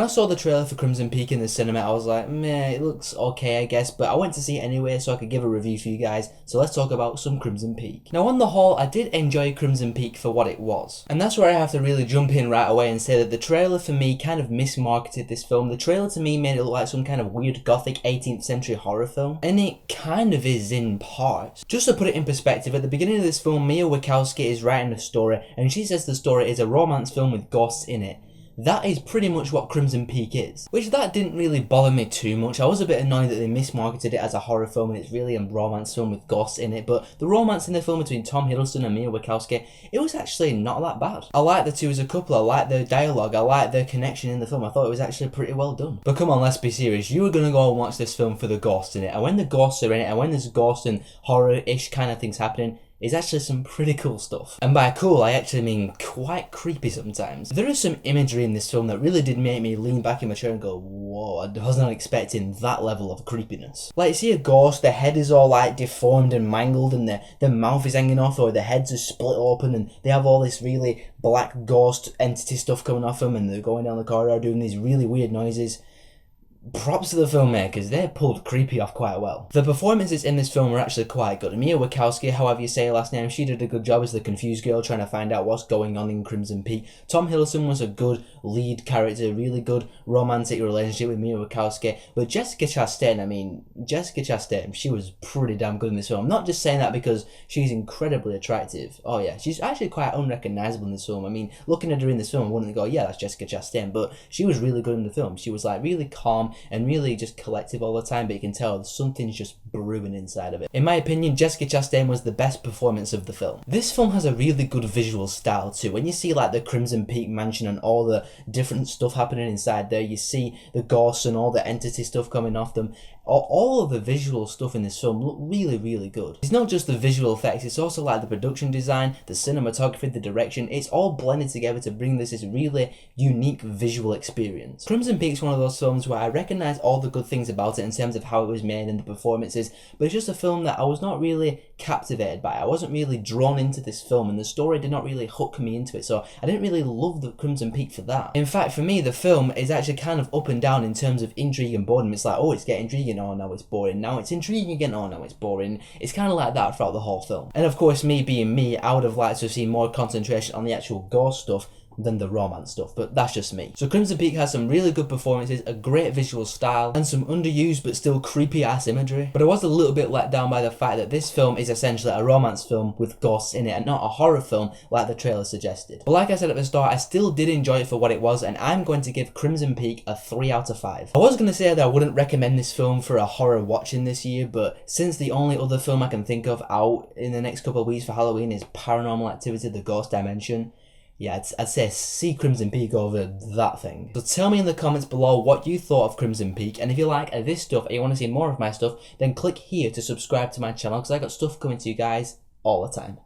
When I saw the trailer for Crimson Peak in the cinema, I was like, meh, it looks okay, I guess, but I went to see it anyway so I could give a review for you guys, so let's talk about some Crimson Peak. Now on the whole, I did enjoy Crimson Peak for what it was, and that's where I have to really jump in right away and say that the trailer for me kind of mismarketed this film. The trailer to me made it look like some kind of weird gothic 18th century horror film, and it kind of is in parts. Just to put it in perspective, at the beginning of this film, Mia Wasikowska is writing a story, and she says the story is a romance film with ghosts in it. That is pretty much what Crimson Peak is. Which that didn't really bother me too much. I was a bit annoyed that they mismarketed it as a horror film and it's really a romance film with ghosts in it, but the romance in the film between Tom Hiddleston and Mia Wasikowska, it was actually not that bad. I like the two as a couple, I like their dialogue, I like their connection in the film, I thought it was actually pretty well done. But come on, let's be serious, you were gonna go and watch this film for the ghosts in it, and when the ghosts are in it, and when there's ghosts and horror-ish kind of things happening, is actually some pretty cool stuff. And by cool, I actually mean quite creepy sometimes. There is some imagery in this film that really did make me lean back in my chair and go, whoa, I was not expecting that level of creepiness. Like, see a ghost, their head is all like deformed and mangled and their mouth is hanging off, or their heads are split open and they have all this really black ghost entity stuff coming off them and they're going down the corridor doing these really weird noises. Props to the filmmakers, they pulled creepy off quite well. The performances in this film were actually quite good. Mia Wasikowska, however you say her last name, she did a good job as the confused girl trying to find out what's going on in Crimson Peak. Tom Hiddleston was a good lead character, really good romantic relationship with Mia Wasikowska. But Jessica Chastain, she was pretty damn good in this film. I'm not just saying that because she's incredibly attractive. Oh yeah, she's actually quite unrecognisable in this film. I mean, looking at her in this film, I wouldn't go, yeah, that's Jessica Chastain, but she was really good in the film. She was like really calm and really just collective all the time, but you can tell something's just brewing inside of it. In my opinion, Jessica Chastain was the best performance of the film. This film has a really good visual style too. When you see like the Crimson Peak mansion and all the different stuff happening inside there, you see the ghosts and all the entity stuff coming off them. All of the visual stuff in this film look really, really good. It's not just the visual effects, it's also like the production design, the cinematography, the direction. It's all blended together to bring this really unique visual experience. Crimson Peak's one of those films where I recognise all the good things about it in terms of how it was made and the performances, but it's just a film that I was not really captivated by. I wasn't really drawn into this film and the story did not really hook me into it, so I didn't really love the Crimson Peak for that. In fact, for me, the film is actually kind of up and down in terms of intrigue and boredom. It's like, oh, it's getting intriguing, oh, now it's boring, now it's intriguing again, oh, now it's boring. It's kind of like that throughout the whole film. And of course, me being me, I would have liked to see more concentration on the actual ghost stuff than the romance stuff, but that's just me. So Crimson Peak has some really good performances, a great visual style, and some underused but still creepy ass imagery. But I was a little bit let down by the fact that this film is essentially a romance film with ghosts in it and not a horror film like the trailer suggested. But like I said at the start, I still did enjoy it for what it was, and I'm going to give Crimson Peak a 3 out of 5. I was going to say that I wouldn't recommend this film for a horror watching this year, but since the only other film I can think of out in the next couple of weeks for Halloween is Paranormal Activity: The Ghost Dimension, yeah, I'd say see Crimson Peak over that thing. So tell me in the comments below what you thought of Crimson Peak, and if you like this stuff and you want to see more of my stuff, then click here to subscribe to my channel because I got stuff coming to you guys all the time.